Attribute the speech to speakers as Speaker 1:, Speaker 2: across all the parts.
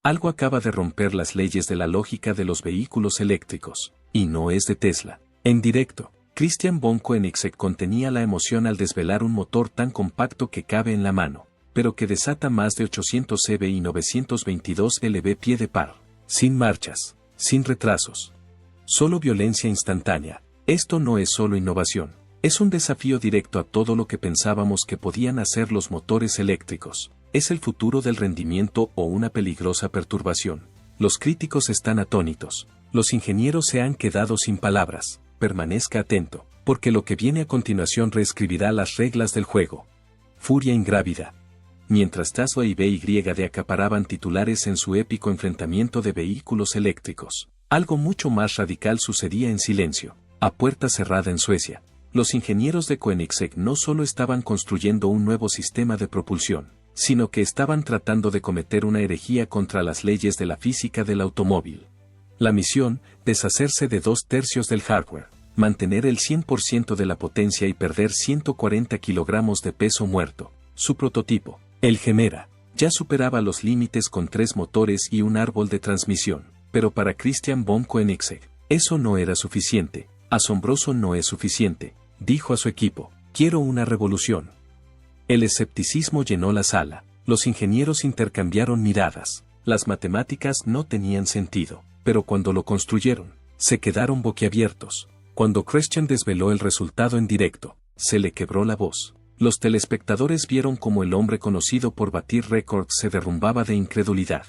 Speaker 1: Algo acaba de romper las leyes de la lógica de los vehículos eléctricos, y no es de Tesla. En directo, Christian von Koenigsegg contenía la emoción al desvelar un motor tan compacto que cabe en la mano, pero que desata más de 800 CV y 922 lb pie de par, sin marchas, sin retrasos. Solo violencia instantánea. Esto no es solo innovación, es un desafío directo a todo lo que pensábamos que podían hacer los motores eléctricos. Es el futuro del rendimiento o una peligrosa perturbación. Los críticos están atónitos. Los ingenieros se han quedado sin palabras. Permanezca atento, porque lo que viene a continuación reescribirá las reglas del juego. Furia ingrávida. Mientras Tesla y BYD acaparaban titulares en su épico enfrentamiento de vehículos eléctricos, algo mucho más radical sucedía en silencio, a puerta cerrada en Suecia. Los ingenieros de Koenigsegg no solo estaban construyendo un nuevo sistema de propulsión, sino que estaban tratando de cometer una herejía contra las leyes de la física del automóvil. La misión, deshacerse de 2/3 del hardware, mantener el 100% de la potencia y perder 140 kilogramos de peso muerto. Su prototipo, el Gemera, ya superaba los límites con 3 motores y un árbol de transmisión, pero para Christian von Koenigsegg, eso no era suficiente. Asombroso no es suficiente, dijo a su equipo, quiero una revolución. El escepticismo llenó la sala, los ingenieros intercambiaron miradas, las matemáticas no tenían sentido, pero cuando lo construyeron, se quedaron boquiabiertos. Cuando Christian desveló el resultado en directo, se le quebró la voz. Los telespectadores vieron cómo el hombre conocido por batir récords se derrumbaba de incredulidad.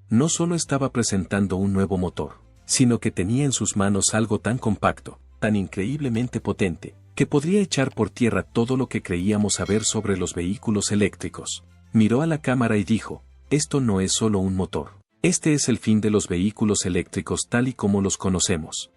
Speaker 1: No solo estaba presentando un nuevo motor, sino que tenía en sus manos algo tan compacto, tan increíblemente potente, que podría echar por tierra todo lo que creíamos saber sobre los vehículos eléctricos. Miró a la cámara y dijo, esto no es solo un motor. Este es el fin de los vehículos eléctricos tal y como los conocemos.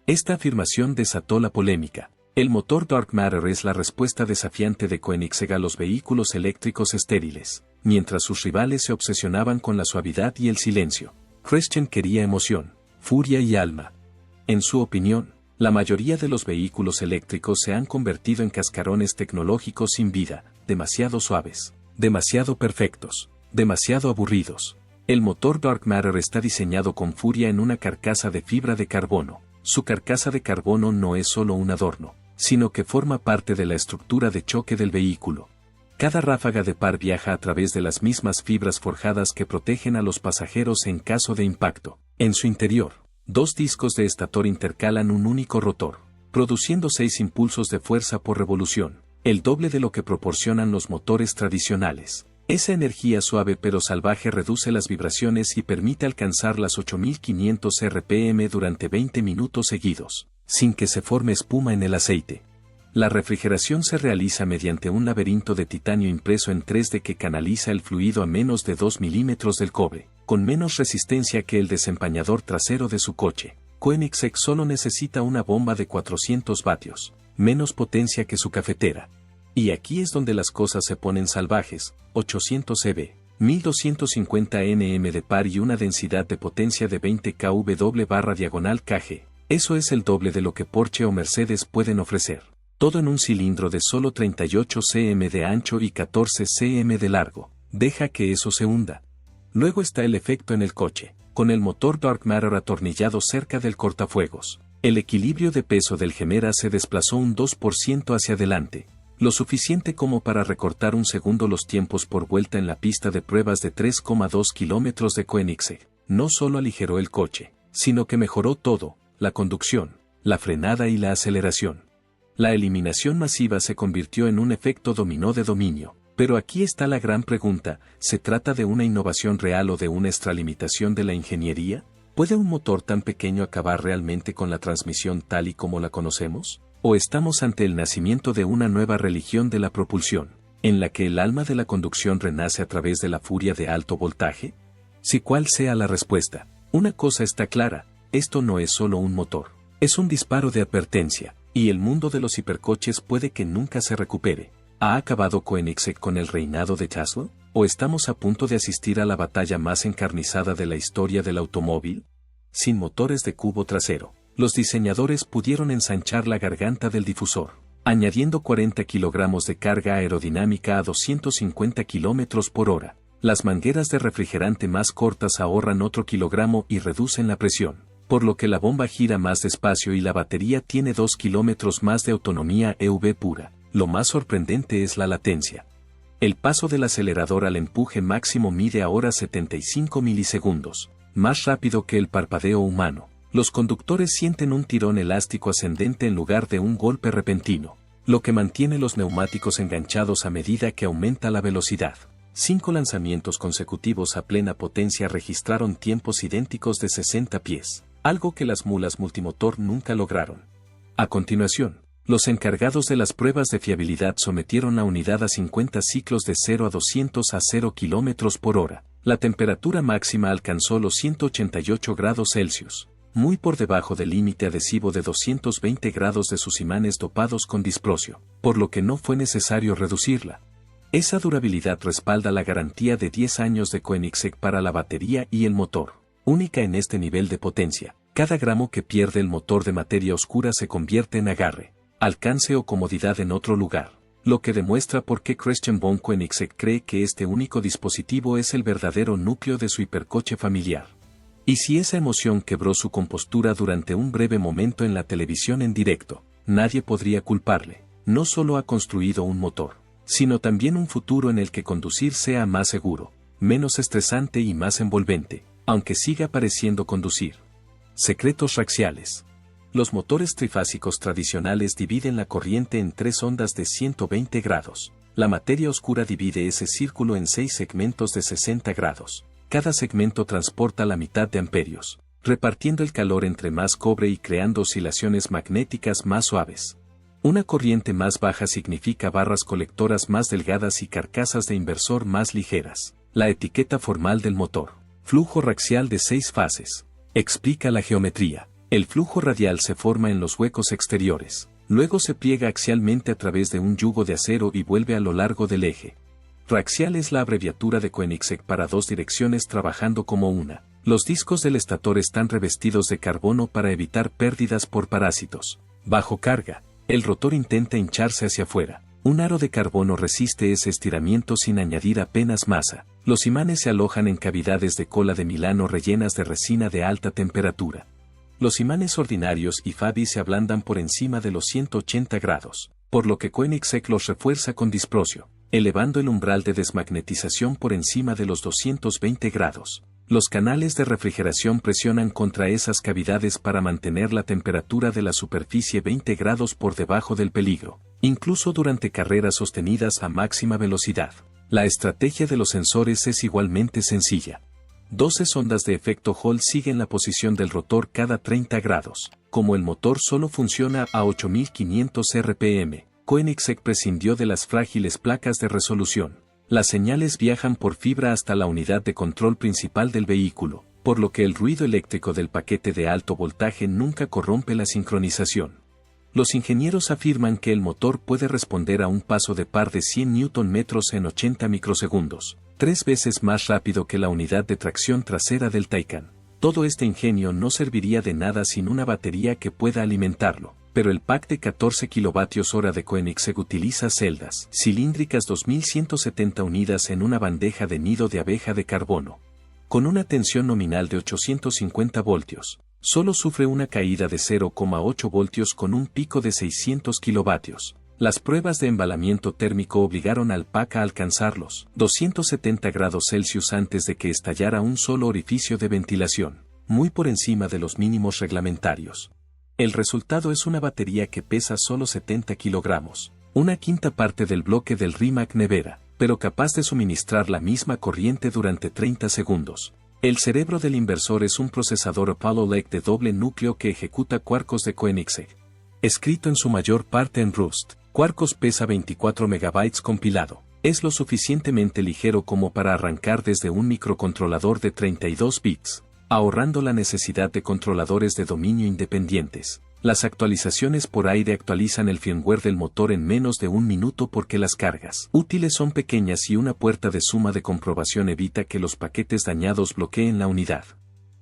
Speaker 1: Esta afirmación desató la polémica. El motor Dark Matter es la respuesta desafiante de Koenigsegg a los vehículos eléctricos estériles, mientras sus rivales se obsesionaban con la suavidad y el silencio. Christian quería emoción, furia y alma. En su opinión, la mayoría de los vehículos eléctricos se han convertido en cascarones tecnológicos sin vida, demasiado suaves, demasiado perfectos, demasiado aburridos. El motor Dark Matter está diseñado con furia en una carcasa de fibra de carbono. Su carcasa de carbono no es solo un adorno, sino que forma parte de la estructura de choque del vehículo. Cada ráfaga de par viaja a través de las mismas fibras forjadas que protegen a los pasajeros en caso de impacto. En su interior, 2 discos de estator intercalan un único rotor, produciendo 6 impulsos de fuerza por revolución, el doble de lo que proporcionan los motores tradicionales. Esa energía suave pero salvaje reduce las vibraciones y permite alcanzar las 8500 RPM durante 20 minutos seguidos, sin que se forme espuma en el aceite. La refrigeración se realiza mediante un laberinto de titanio impreso en 3D que canaliza el fluido a menos de 2 milímetros del cobre, con menos resistencia que el desempañador trasero de su coche. Koenigsegg solo necesita una bomba de 400 vatios, menos potencia que su cafetera. Y aquí es donde las cosas se ponen salvajes, 800 EV, 1250 Nm de par y una densidad de potencia de 20 kW/kg. Eso es el doble de lo que Porsche o Mercedes pueden ofrecer. Todo en un cilindro de solo 38 cm de ancho y 14 cm de largo. Deja que eso se hunda. Luego está el efecto en el coche, con el motor Dark Matter atornillado cerca del cortafuegos. El equilibrio de peso del Gemera se desplazó un 2% hacia adelante, lo suficiente como para recortar un segundo los tiempos por vuelta en la pista de pruebas de 3,2 kilómetros de Koenigsegg. No solo aligeró el coche, sino que mejoró todo, la conducción, la frenada y la aceleración. La eliminación masiva se convirtió en un efecto dominó de dominio. Pero aquí está la gran pregunta, ¿se trata de una innovación real o de una extralimitación de la ingeniería? ¿Puede un motor tan pequeño acabar realmente con la transmisión tal y como la conocemos? ¿O estamos ante el nacimiento de una nueva religión de la propulsión, en la que el alma de la conducción renace a través de la furia de alto voltaje? Si cual sea la respuesta, una cosa está clara, esto no es solo un motor, es un disparo de advertencia. Y el mundo de los hipercoches puede que nunca se recupere. ¿Ha acabado Koenigsegg con el reinado de Tesla? ¿O estamos a punto de asistir a la batalla más encarnizada de la historia del automóvil? Sin motores de cubo trasero, los diseñadores pudieron ensanchar la garganta del difusor, añadiendo 40 kilogramos de carga aerodinámica a 250 km/h. Las mangueras de refrigerante más cortas ahorran otro kilogramo y reducen la presión, por lo que la bomba gira más despacio y la batería tiene 2 kilómetros más de autonomía EV pura. Lo más sorprendente es la latencia. El paso del acelerador al empuje máximo mide ahora 75 milisegundos, más rápido que el parpadeo humano. Los conductores sienten un tirón elástico ascendente en lugar de un golpe repentino, lo que mantiene los neumáticos enganchados a medida que aumenta la velocidad. 5 lanzamientos consecutivos a plena potencia registraron tiempos idénticos de 60 pies, algo que las mulas multimotor nunca lograron. A continuación, los encargados de las pruebas de fiabilidad sometieron la unidad a 50 ciclos de 0 a 200 a 0 km por hora. La temperatura máxima alcanzó los 188 grados Celsius, muy por debajo del límite adhesivo de 220 grados de sus imanes dopados con disprosio, por lo que no fue necesario reducirla. Esa durabilidad respalda la garantía de 10 años de Koenigsegg para la batería y el motor, única en este nivel de potencia. Cada gramo que pierde el motor de materia oscura se convierte en agarre, alcance o comodidad en otro lugar, lo que demuestra por qué Christian von Koenigsegg cree que este único dispositivo es el verdadero núcleo de su hipercoche familiar. Y si esa emoción quebró su compostura durante un breve momento en la televisión en directo, nadie podría culparle. No solo ha construido un motor, sino también un futuro en el que conducir sea más seguro, menos estresante y más envolvente, aunque siga pareciendo conducir. Secretos raxiales. Los motores trifásicos tradicionales dividen la corriente en 3 ondas de 120 grados. La materia oscura divide ese círculo en 6 segmentos de 60 grados. Cada segmento transporta la mitad de amperios, repartiendo el calor entre más cobre y creando oscilaciones magnéticas más suaves. Una corriente más baja significa barras colectoras más delgadas y carcasas de inversor más ligeras. La etiqueta formal del motor. Flujo raxial de 6 fases. Explica la geometría. El flujo radial se forma en los huecos exteriores. Luego se pliega axialmente a través de un yugo de acero y vuelve a lo largo del eje. Raxial es la abreviatura de Koenigsegg para 2 direcciones trabajando como una. Los discos del estator están revestidos de carbono para evitar pérdidas por parásitos. Bajo carga, el rotor intenta hincharse hacia afuera. Un aro de carbono resiste ese estiramiento sin añadir apenas masa. Los imanes se alojan en cavidades de cola de Milano rellenas de resina de alta temperatura. Los imanes ordinarios y Fabi se ablandan por encima de los 180 grados, por lo que Koenigsegg los refuerza con disprosio, elevando el umbral de desmagnetización por encima de los 220 grados. Los canales de refrigeración presionan contra esas cavidades para mantener la temperatura de la superficie 20 grados por debajo del peligro, incluso durante carreras sostenidas a máxima velocidad. La estrategia de los sensores es igualmente sencilla. 12 sondas de efecto Hall siguen la posición del rotor cada 30 grados. Como el motor solo funciona a 8500 RPM, Koenigsegg prescindió de las frágiles placas de resolución. Las señales viajan por fibra hasta la unidad de control principal del vehículo, por lo que el ruido eléctrico del paquete de alto voltaje nunca corrompe la sincronización. Los ingenieros afirman que el motor puede responder a un paso de par de 100 Nm en 80 microsegundos, 3 veces más rápido que la unidad de tracción trasera del Taycan. Todo este ingenio no serviría de nada sin una batería que pueda alimentarlo, pero el pack de 14 kWh de Koenigsegg utiliza celdas cilíndricas 2170 unidas en una bandeja de nido de abeja de carbono. Con una tensión nominal de 850 voltios, solo sufre una caída de 0,8 voltios con un pico de 600 kilovatios. Las pruebas de embalamiento térmico obligaron al pack a alcanzar los 270 grados Celsius antes de que estallara un solo orificio de ventilación, muy por encima de los mínimos reglamentarios. El resultado es una batería que pesa solo 70 kilogramos, una quinta parte del bloque del Rimac Nevera, pero capaz de suministrar la misma corriente durante 30 segundos. El cerebro del inversor es un procesador Apollo Lake de doble núcleo que ejecuta Quarkus de Koenigsegg. Escrito en su mayor parte en Rust, Quarkus pesa 24 MB compilado. Es lo suficientemente ligero como para arrancar desde un microcontrolador de 32 bits, ahorrando la necesidad de controladores de dominio independientes. Las actualizaciones por aire actualizan el firmware del motor en menos de un minuto porque las cargas útiles son pequeñas y una puerta de suma de comprobación evita que los paquetes dañados bloqueen la unidad.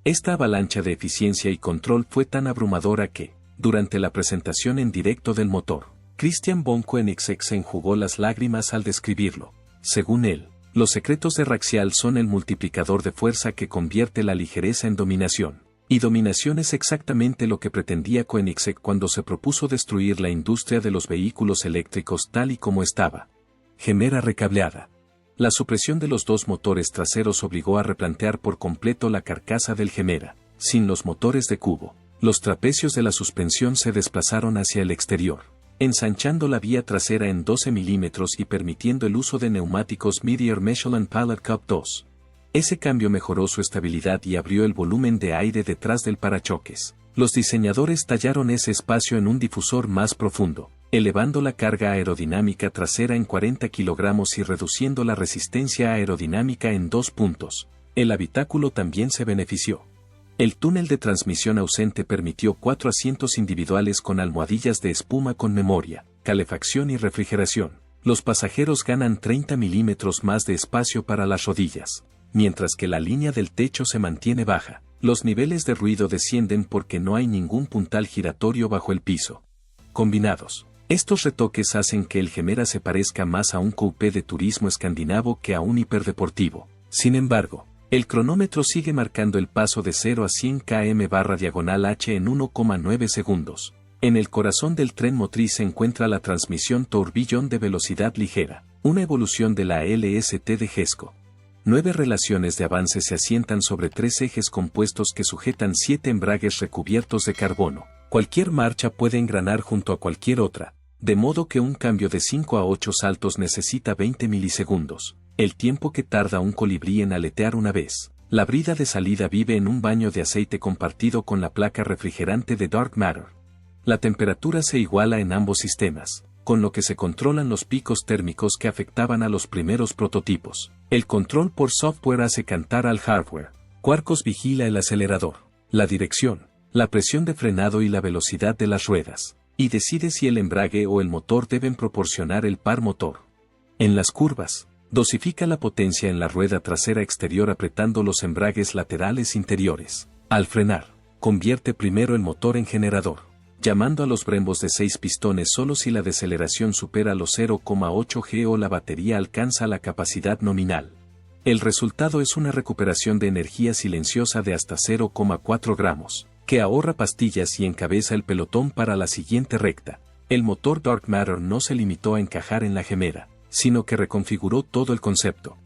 Speaker 1: Esta avalancha de eficiencia y control fue tan abrumadora que, durante la presentación en directo del motor, Christian von Koenigsegg se enjugó las lágrimas al describirlo. Según él, Los secretos de Raxial son el multiplicador de fuerza que convierte la ligereza en dominación. Y dominación es exactamente lo que pretendía Koenigsegg cuando se propuso destruir la industria de los vehículos eléctricos tal y como estaba. Gemera recableada. La supresión de los dos motores traseros obligó a replantear por completo la carcasa del Gemera. Sin los motores de cubo, los trapecios de la suspensión se desplazaron hacia el exterior, ensanchando la vía trasera en 12 milímetros y permitiendo el uso de neumáticos Meteor Michelin Pilot Cup 2. Ese cambio mejoró su estabilidad y abrió el volumen de aire detrás del parachoques. Los diseñadores tallaron ese espacio en un difusor más profundo, elevando la carga aerodinámica trasera en 40 kilogramos y reduciendo la resistencia aerodinámica en 2 puntos. El habitáculo también se benefició. El túnel de transmisión ausente permitió 4 asientos individuales con almohadillas de espuma con memoria, calefacción y refrigeración. Los pasajeros ganan 30 milímetros más de espacio para las rodillas. Mientras que la línea del techo se mantiene baja, los niveles de ruido descienden porque no hay ningún puntal giratorio bajo el piso. Combinados, estos retoques hacen que el Gemera se parezca más a un coupé de turismo escandinavo que a un hiperdeportivo. Sin embargo, el cronómetro sigue marcando el paso de 0 a 100 km/h en 1,9 segundos. En el corazón del tren motriz se encuentra la transmisión tourbillon de velocidad ligera, una evolución de la LST de Gesco. 9 relaciones de avance se asientan sobre 3 ejes compuestos que sujetan 7 embragues recubiertos de carbono. Cualquier marcha puede engranar junto a cualquier otra, de modo que un cambio de 5 a 8 saltos necesita 20 milisegundos, el tiempo que tarda un colibrí en aletear una vez. La brida de salida vive en un baño de aceite compartido con la placa refrigerante de Dark Matter. La temperatura se iguala en ambos sistemas, con lo que se controlan los picos térmicos que afectaban a los primeros prototipos. El control por software hace cantar al hardware. Quarkus vigila el acelerador, la dirección, la presión de frenado y la velocidad de las ruedas, y decide si el embrague o el motor deben proporcionar el par motor. En las curvas, dosifica la potencia en la rueda trasera exterior apretando los embragues laterales interiores. Al frenar, convierte primero el motor en generador, llamando a los brembos de 6 pistones solo si la deceleración supera los 0,8 G o la batería alcanza la capacidad nominal. El resultado es una recuperación de energía silenciosa de hasta 0,4 gramos, que ahorra pastillas y encabeza el pelotón para la siguiente recta. El motor Dark Matter no se limitó a encajar en la Gemera, sino que reconfiguró todo el concepto.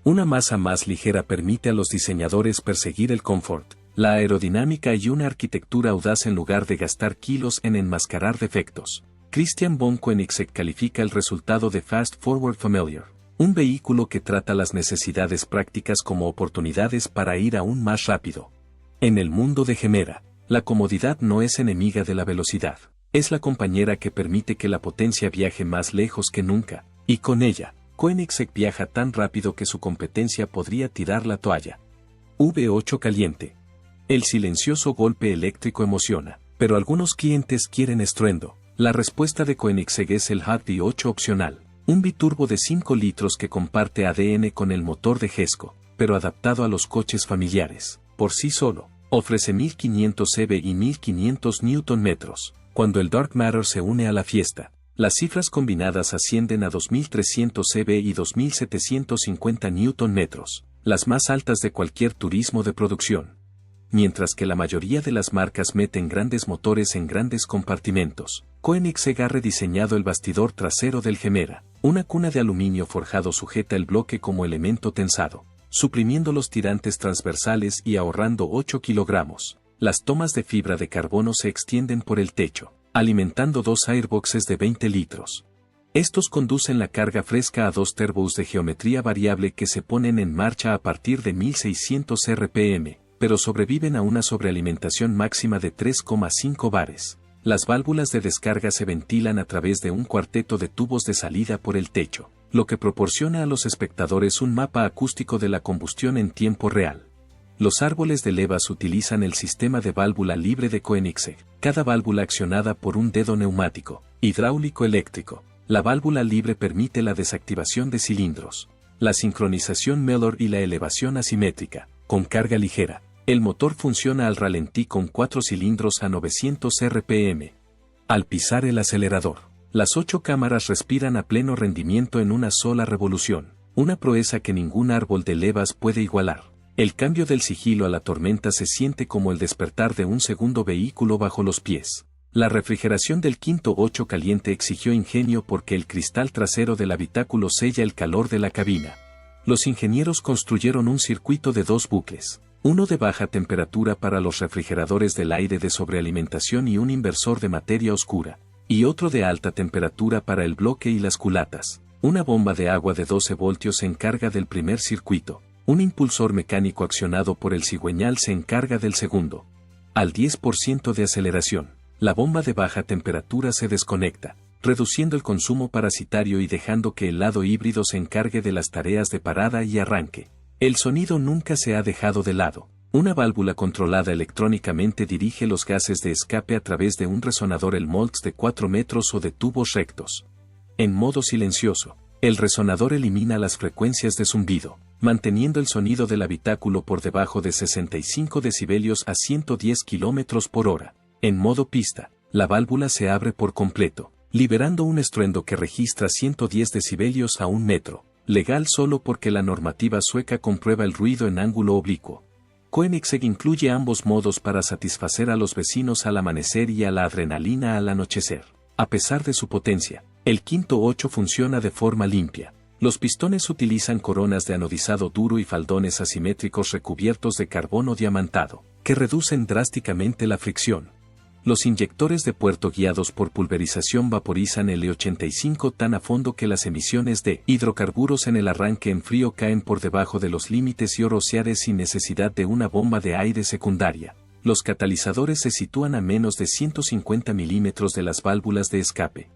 Speaker 1: Una masa más ligera permite a los diseñadores perseguir el confort, la aerodinámica y una arquitectura audaz en lugar de gastar kilos en enmascarar defectos. Christian von Koenigsegg califica el resultado de Fast Forward Familiar, un vehículo que trata las necesidades prácticas como oportunidades para ir aún más rápido. En el mundo de Gemera, la comodidad no es enemiga de la velocidad, es la compañera que permite que la potencia viaje más lejos que nunca, y con ella, Koenigsegg viaja tan rápido que su competencia podría tirar la toalla. V8 caliente. El silencioso golpe eléctrico emociona, pero algunos clientes quieren estruendo. La respuesta de Koenigsegg es el Hot V8 opcional, un biturbo de 5 litros que comparte ADN con el motor de Gesco, pero adaptado a los coches familiares. Por sí solo, ofrece 1500 CV y 1500 Nm. Cuando el Dark Matter se une a la fiesta, las cifras combinadas ascienden a 2300 CV y 2750 Nm, las más altas de cualquier turismo de producción. Mientras que la mayoría de las marcas meten grandes motores en grandes compartimentos, Koenigsegg ha rediseñado el bastidor trasero del Gemera. Una cuna de aluminio forjado sujeta el bloque como elemento tensado, suprimiendo los tirantes transversales y ahorrando 8 kilogramos. Las tomas de fibra de carbono se extienden por el techo, alimentando 2 airboxes de 20 litros. Estos conducen la carga fresca a 2 turbos de geometría variable que se ponen en marcha a partir de 1600 RPM. Pero sobreviven a una sobrealimentación máxima de 3,5 bares. Las válvulas de descarga se ventilan a través de un cuarteto de tubos de salida por el techo, lo que proporciona a los espectadores un mapa acústico de la combustión en tiempo real. Los árboles de levas utilizan el sistema de válvula libre de Koenigsegg, cada válvula accionada por un dedo neumático, hidráulico eléctrico. La válvula libre permite la desactivación de cilindros, la sincronización Mellor y la elevación asimétrica, con carga ligera. El motor funciona al ralentí con 4 cilindros a 900 RPM. Al pisar el acelerador, las 8 cámaras respiran a pleno rendimiento en una sola revolución. una proeza que ningún árbol de levas puede igualar. El cambio del sigilo a la tormenta se siente como el despertar de un segundo vehículo bajo los pies. La refrigeración del quinto 8 caliente exigió ingenio porque el cristal trasero del habitáculo sella el calor de la cabina. Los ingenieros construyeron un circuito de 2 bucles, uno de baja temperatura para los refrigeradores del aire de sobrealimentación y un inversor de materia oscura, y otro de alta temperatura para el bloque y las culatas. Una bomba de agua de 12 voltios se encarga del primer circuito, un impulsor mecánico accionado por el cigüeñal se encarga del segundo. Al 10% de aceleración, la bomba de baja temperatura se desconecta, reduciendo el consumo parasitario y dejando que el lado híbrido se encargue de las tareas de parada y arranque. El sonido nunca se ha dejado de lado. Una válvula controlada electrónicamente dirige los gases de escape a través de un resonador Helmholtz de 4 metros o de tubos rectos. En modo silencioso, el resonador elimina las frecuencias de zumbido, manteniendo el sonido del habitáculo por debajo de 65 decibelios a 110 km por hora. En modo pista, la válvula se abre por completo, liberando un estruendo que registra 110 decibelios a 1 metro, legal solo porque la normativa sueca comprueba el ruido en ángulo oblicuo. Koenigsegg incluye ambos modos para satisfacer a los vecinos al amanecer y a la adrenalina al anochecer. A pesar de su potencia, el quinto 8 funciona de forma limpia. Los pistones utilizan coronas de anodizado duro y faldones asimétricos recubiertos de carbono diamantado, que reducen drásticamente la fricción. Los inyectores de puerto guiados por pulverización vaporizan el E85 tan a fondo que las emisiones de hidrocarburos en el arranque en frío caen por debajo de los límites y oroseares sin necesidad de una bomba de aire secundaria. Los catalizadores se sitúan a menos de 150 milímetros de las válvulas de escape.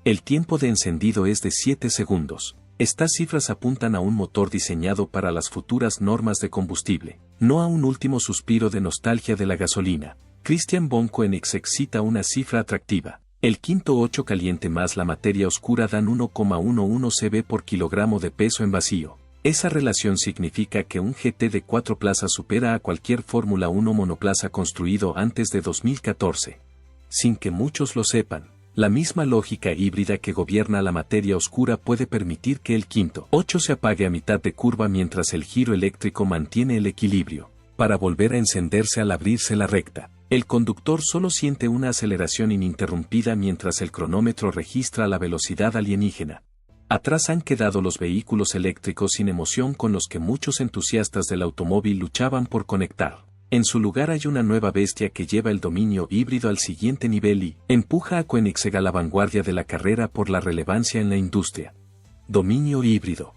Speaker 1: El tiempo de encendido es de 7 segundos. Estas cifras apuntan a un motor diseñado para las futuras normas de combustible, no a un último suspiro de nostalgia de la gasolina. Christian von Koenigsegg cita una cifra atractiva. El quinto 8 caliente más la materia oscura dan 1,11 cb por kilogramo de peso en vacío. Esa relación significa que un GT de 4 plazas supera a cualquier Fórmula 1 monoplaza construido antes de 2014. Sin que muchos lo sepan, la misma lógica híbrida que gobierna la materia oscura puede permitir que el quinto 8 se apague a mitad de curva mientras el giro eléctrico mantiene el equilibrio, para volver a encenderse al abrirse la recta. El conductor solo siente una aceleración ininterrumpida mientras el cronómetro registra la velocidad alienígena. Atrás han quedado los vehículos eléctricos sin emoción con los que muchos entusiastas del automóvil luchaban por conectar. En su lugar hay una nueva bestia que lleva el dominio híbrido al siguiente nivel y empuja a Koenigsegg a la vanguardia de la carrera por la relevancia en la industria. Dominio híbrido.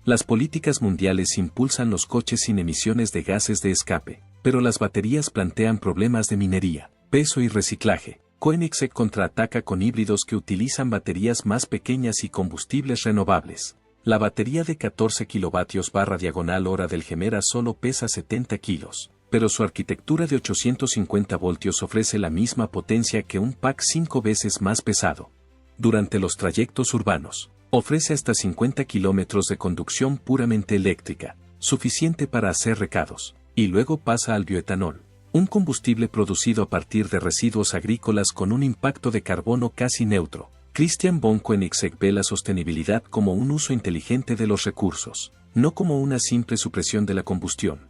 Speaker 1: Las políticas mundiales impulsan los coches sin emisiones de gases de escape, pero las baterías plantean problemas de minería, peso y reciclaje. Koenigsegg contraataca con híbridos que utilizan baterías más pequeñas y combustibles renovables. La batería de 14 kW/diagonal-hora del Gemera solo pesa 70 kilos, pero su arquitectura de 850 voltios ofrece la misma potencia que un pack 5 veces más pesado. Durante los trayectos urbanos, ofrece hasta 50 kilómetros de conducción puramente eléctrica, suficiente para hacer recados, y luego pasa al bioetanol, un combustible producido a partir de residuos agrícolas con un impacto de carbono casi neutro. Christian von Koenigsegg ve la sostenibilidad como un uso inteligente de los recursos, no como una simple supresión de la combustión.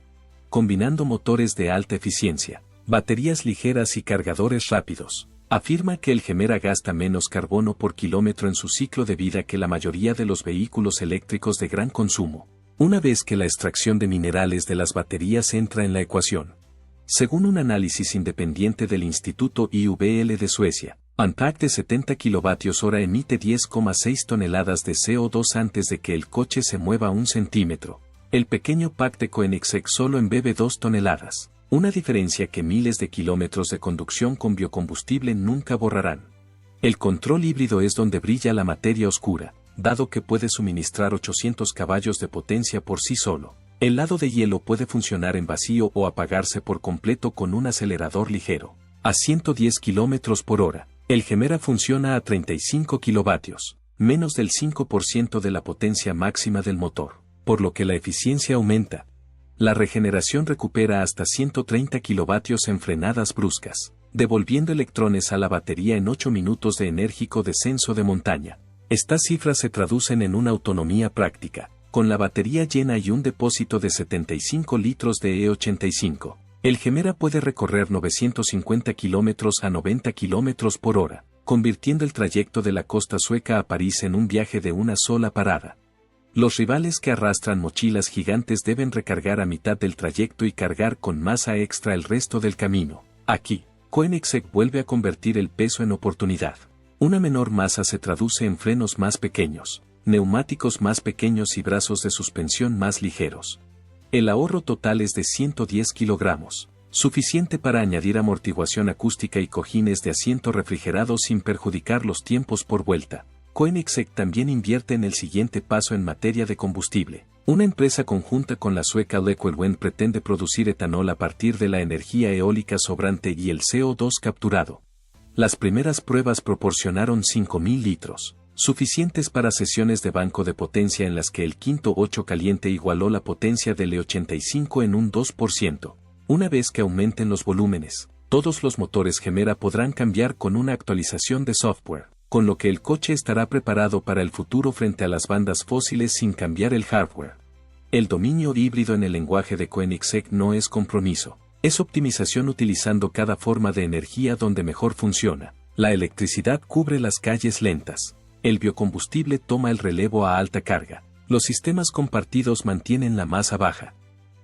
Speaker 1: Combinando motores de alta eficiencia, baterías ligeras y cargadores rápidos, afirma que el Gemera gasta menos carbono por kilómetro en su ciclo de vida que la mayoría de los vehículos eléctricos de gran consumo, una vez que la extracción de minerales de las baterías entra en la ecuación. Según un análisis independiente del Instituto IVL de Suecia, un pack de 70 kWh emite 10,6 toneladas de CO2 antes de que el coche se mueva 1 centímetro. El pequeño pack de Koenigsegg solo embebe 2 toneladas. Una diferencia que miles de kilómetros de conducción con biocombustible nunca borrarán. El control híbrido es donde brilla la materia oscura, dado que puede suministrar 800 caballos de potencia por sí solo. El lado de hielo puede funcionar en vacío o apagarse por completo con un acelerador ligero. A 110 km por hora, el Gemera funciona a 35 kilovatios, menos del 5% de la potencia máxima del motor, por lo que la eficiencia aumenta. La regeneración recupera hasta 130 kilovatios en frenadas bruscas, devolviendo electrones a la batería en 8 minutos de enérgico descenso de montaña. Estas cifras se traducen en una autonomía práctica. con la batería llena y un depósito de 75 litros de E85. El Gemera puede recorrer 950 kilómetros a 90 kilómetros por hora, convirtiendo el trayecto de la costa sueca a París en un viaje de una sola parada. Los rivales que arrastran mochilas gigantes deben recargar a mitad del trayecto y cargar con masa extra el resto del camino. Aquí, Koenigsegg vuelve a convertir el peso en oportunidad. Una menor masa se traduce en frenos más pequeños, neumáticos más pequeños y brazos de suspensión más ligeros. El ahorro total es de 110 kilogramos, suficiente para añadir amortiguación acústica y cojines de asiento refrigerados sin perjudicar los tiempos por vuelta. Koenigsegg también invierte en el siguiente paso en materia de combustible. Una empresa conjunta con la sueca Lequelwen pretende producir etanol a partir de la energía eólica sobrante y el CO2 capturado. Las primeras pruebas proporcionaron 5.000 litros, suficientes para sesiones de banco de potencia en las que el quinto 8 caliente igualó la potencia del E85 en un 2%. Una vez que aumenten los volúmenes, todos los motores Gemera podrán cambiar con una actualización de software, con lo que el coche estará preparado para el futuro frente a las bandas fósiles sin cambiar el hardware. El dominio híbrido en el lenguaje de Koenigsegg no es compromiso, es optimización utilizando cada forma de energía donde mejor funciona. La electricidad cubre las calles lentas. El biocombustible toma el relevo a alta carga. Los sistemas compartidos mantienen la masa baja.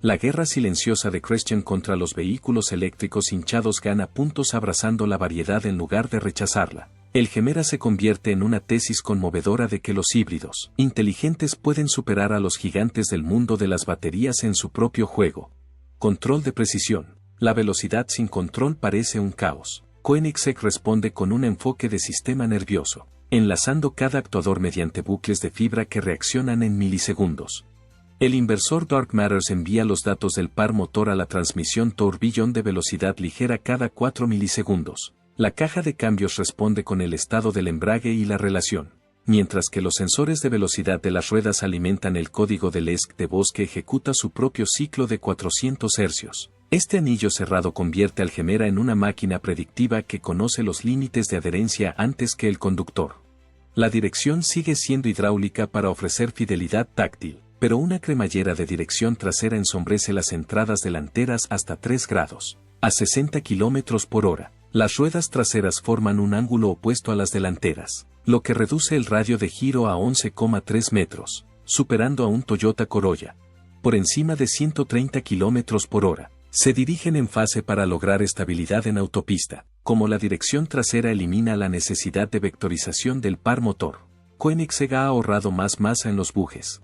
Speaker 1: La guerra silenciosa de Christian contra los vehículos eléctricos hinchados gana puntos abrazando la variedad en lugar de rechazarla. El Gemera se convierte en una tesis conmovedora de que los híbridos inteligentes pueden superar a los gigantes del mundo de las baterías en su propio juego. Control de precisión. La velocidad sin control parece un caos. Koenigsegg responde con un enfoque de sistema nervioso, enlazando cada actuador mediante bucles de fibra que reaccionan en milisegundos. El inversor Dark Matters envía los datos del par motor a la transmisión tourbillon de velocidad ligera cada 4 milisegundos. La caja de cambios responde con el estado del embrague y la relación, mientras que los sensores de velocidad de las ruedas alimentan el código del ESC de voz que ejecuta su propio ciclo de 400 hercios. Este anillo cerrado convierte al Gemera en una máquina predictiva que conoce los límites de adherencia antes que el conductor. La dirección sigue siendo hidráulica para ofrecer fidelidad táctil, pero una cremallera de dirección trasera ensombrece las entradas delanteras hasta 3 grados, a 60 km por hora. Las ruedas traseras forman un ángulo opuesto a las delanteras, lo que reduce el radio de giro a 11,3 metros, superando a un Toyota Corolla. Por encima de 130 km por hora, se dirigen en fase para lograr estabilidad en autopista. Como la dirección trasera elimina la necesidad de vectorización del par motor, Koenigsegg ha ahorrado más masa en los bujes.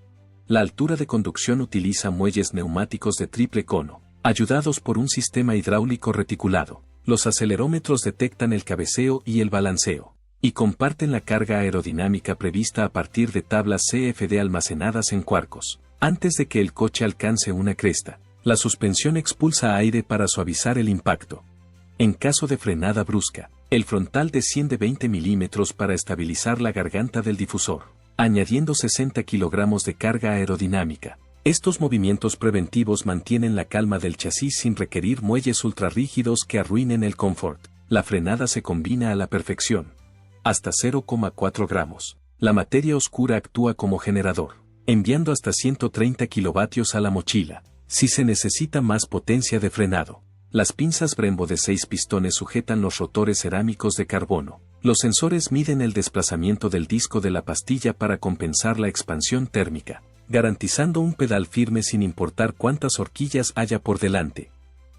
Speaker 1: La altura de conducción utiliza muelles neumáticos de triple cono, ayudados por un sistema hidráulico reticulado. Los acelerómetros detectan el cabeceo y el balanceo, y comparten la carga aerodinámica prevista a partir de tablas CFD almacenadas en Quarkos. Antes de que el coche alcance una cresta, la suspensión expulsa aire para suavizar el impacto. En caso de frenada brusca, el frontal desciende 20 milímetros para estabilizar la garganta del difusor, añadiendo 60 kilogramos de carga aerodinámica. Estos movimientos preventivos mantienen la calma del chasis sin requerir muelles ultrarrígidos que arruinen el confort. La frenada se combina a la perfección. Hasta 0,4 gramos. La materia oscura actúa como generador, enviando hasta 130 kilovatios a la mochila. Si se necesita más potencia de frenado, las pinzas Brembo de 6 pistones sujetan los rotores cerámicos de carbono. Los sensores miden el desplazamiento del disco de la pastilla para compensar la expansión térmica, garantizando un pedal firme sin importar cuántas horquillas haya por delante.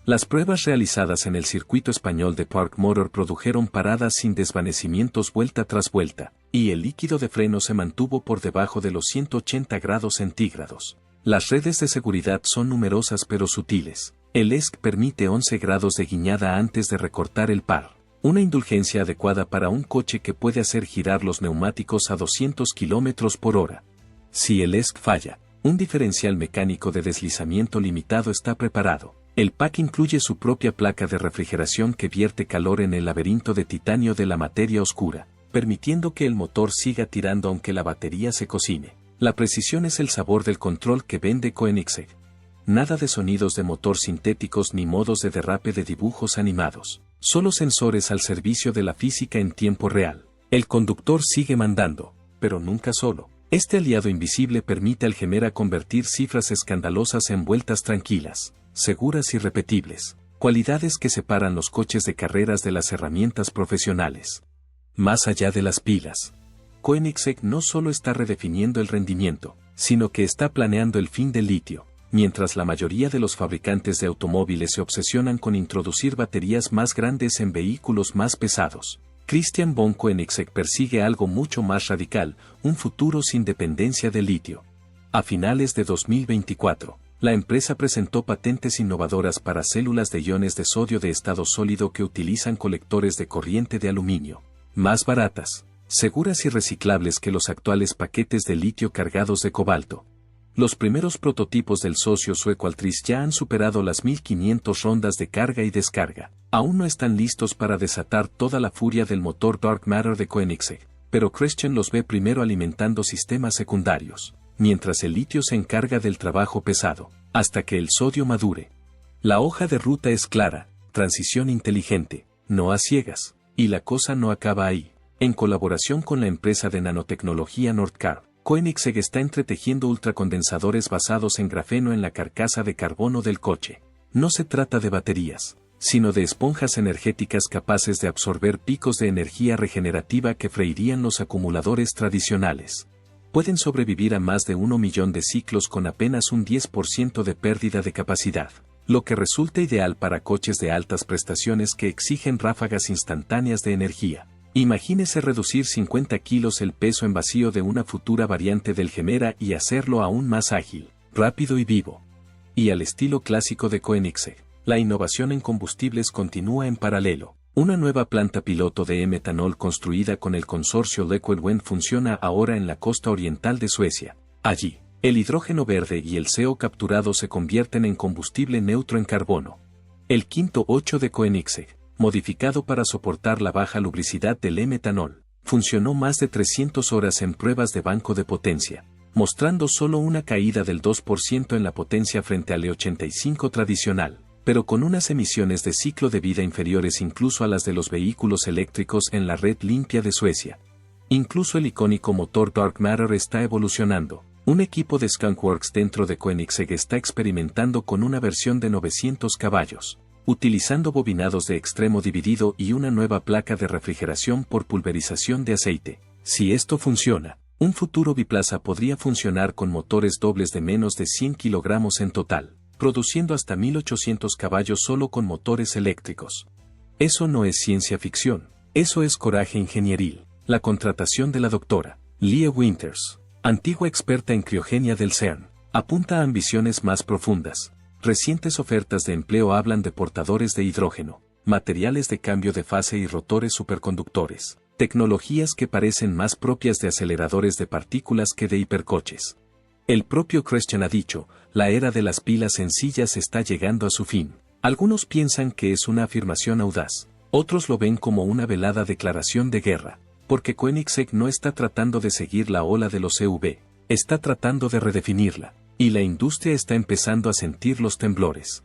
Speaker 1: Las pruebas realizadas en el circuito español de Park Motor produjeron paradas sin desvanecimientos vuelta tras vuelta, y el líquido de freno se mantuvo por debajo de los 180 grados centígrados. Las redes de seguridad son numerosas pero sutiles. El ESC permite 11 grados de guiñada antes de recortar el par, una indulgencia adecuada para un coche que puede hacer girar los neumáticos a 200 km por hora. Si el ESC falla, un diferencial mecánico de deslizamiento limitado está preparado. El pack incluye su propia placa de refrigeración que vierte calor en el laberinto de titanio de la materia oscura, permitiendo que el motor siga tirando aunque la batería se cocine. La precisión es el sabor del control que vende Koenigsegg. Nada de sonidos de motor sintéticos ni modos de derrape de dibujos animados. Solo sensores al servicio de la física en tiempo real. El conductor sigue mandando, pero nunca solo. Este aliado invisible permite al Gemera convertir cifras escandalosas en vueltas tranquilas, seguras y repetibles, cualidades que separan los coches de carreras de las herramientas profesionales. Más allá de las pilas, Koenigsegg no solo está redefiniendo el rendimiento, sino que está planeando el fin del litio, mientras la mayoría de los fabricantes de automóviles se obsesionan con introducir baterías más grandes en vehículos más pesados. Christian von Koenigsegg persigue algo mucho más radical, un futuro sin dependencia del litio. A finales de 2024, la empresa presentó patentes innovadoras para células de iones de sodio de estado sólido que utilizan colectores de corriente de aluminio, más baratas, seguras y reciclables que los actuales paquetes de litio cargados de cobalto. Los primeros prototipos del socio sueco Altris ya han superado las 1500 rondas de carga y descarga. Aún no están listos para desatar toda la furia del motor Dark Matter de Koenigsegg, pero Christian los ve primero alimentando sistemas secundarios, mientras el litio se encarga del trabajo pesado, hasta que el sodio madure. La hoja de ruta es clara, transición inteligente, no a ciegas, y la cosa no acaba ahí. En colaboración con la empresa de nanotecnología Nordcarb, Koenigsegg está entretejiendo ultracondensadores basados en grafeno en la carcasa de carbono del coche. No se trata de baterías, sino de esponjas energéticas capaces de absorber picos de energía regenerativa que freirían los acumuladores tradicionales. Pueden sobrevivir a más de 1 millón de ciclos con apenas un 10% de pérdida de capacidad, lo que resulta ideal para coches de altas prestaciones que exigen ráfagas instantáneas de energía. Imagínese reducir 50 kilos el peso en vacío de una futura variante del Gemera y hacerlo aún más ágil, rápido y vivo. Y al estilo clásico de Koenigsegg, la innovación en combustibles continúa en paralelo. Una nueva planta piloto de metanol construida con el consorcio Liquid Wind funciona ahora en la costa oriental de Suecia. Allí, el hidrógeno verde y el CO capturado se convierten en combustible neutro en carbono. El quinto 8 de Koenigsegg, modificado para soportar la baja lubricidad del metanol, funcionó más de 300 horas en pruebas de banco de potencia, mostrando solo una caída del 2% en la potencia frente al E85 tradicional, pero con unas emisiones de ciclo de vida inferiores incluso a las de los vehículos eléctricos en la red limpia de Suecia. Incluso el icónico motor Dark Matter está evolucionando. Un equipo de Skunkworks dentro de Koenigsegg está experimentando con una versión de 900 caballos, utilizando bobinados de extremo dividido y una nueva placa de refrigeración por pulverización de aceite. Si esto funciona, un futuro biplaza podría funcionar con motores dobles de menos de 100 kilogramos en total, produciendo hasta 1800 caballos solo con motores eléctricos. Eso no es ciencia ficción, eso es coraje ingenieril. La contratación de la doctora Lia Winters, antigua experta en criogenia del CERN, apunta a ambiciones más profundas. Recientes ofertas de empleo hablan de portadores de hidrógeno, materiales de cambio de fase y rotores superconductores, tecnologías que parecen más propias de aceleradores de partículas que de hipercoches. El propio Christian ha dicho, la era de las pilas sencillas está llegando a su fin. Algunos piensan que es una afirmación audaz, otros lo ven como una velada declaración de guerra, porque Koenigsegg no está tratando de seguir la ola de los EV, está tratando de redefinirla. Y la industria está empezando a sentir los temblores.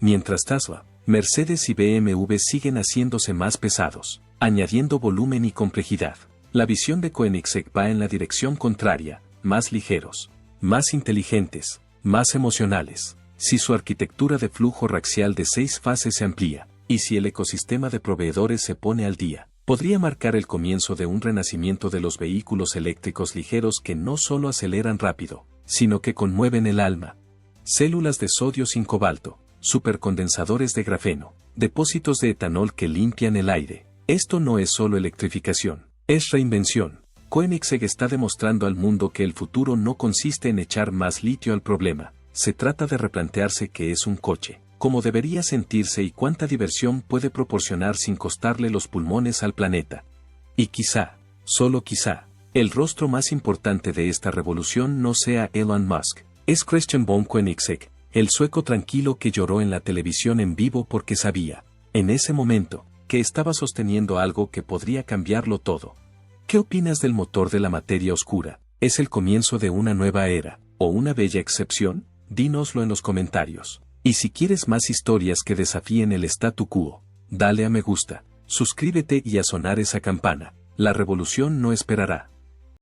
Speaker 1: Mientras Tesla, Mercedes y BMW siguen haciéndose más pesados, añadiendo volumen y complejidad. La visión de Koenigsegg va en la dirección contraria, más ligeros, más inteligentes, más emocionales. Si su arquitectura de flujo raxial de 6 fases se amplía, y si el ecosistema de proveedores se pone al día, podría marcar el comienzo de un renacimiento de los vehículos eléctricos ligeros que no solo aceleran rápido, sino que conmueven el alma. Células de sodio sin cobalto, supercondensadores de grafeno, depósitos de etanol que limpian el aire. Esto no es solo electrificación, es reinvención. Koenigsegg está demostrando al mundo que el futuro no consiste en echar más litio al problema, se trata de replantearse qué es un coche, cómo debería sentirse y cuánta diversión puede proporcionar sin costarle los pulmones al planeta. Y quizá, solo quizá, el rostro más importante de esta revolución no sea Elon Musk, es Christian von Koenigsegg, el sueco tranquilo que lloró en la televisión en vivo porque sabía, en ese momento, que estaba sosteniendo algo que podría cambiarlo todo. ¿Qué opinas del motor de la materia oscura? ¿Es el comienzo de una nueva era, o una bella excepción? Dínoslo en los comentarios. Y si quieres más historias que desafíen el statu quo, dale a me gusta, suscríbete y a sonar esa campana. La revolución no esperará.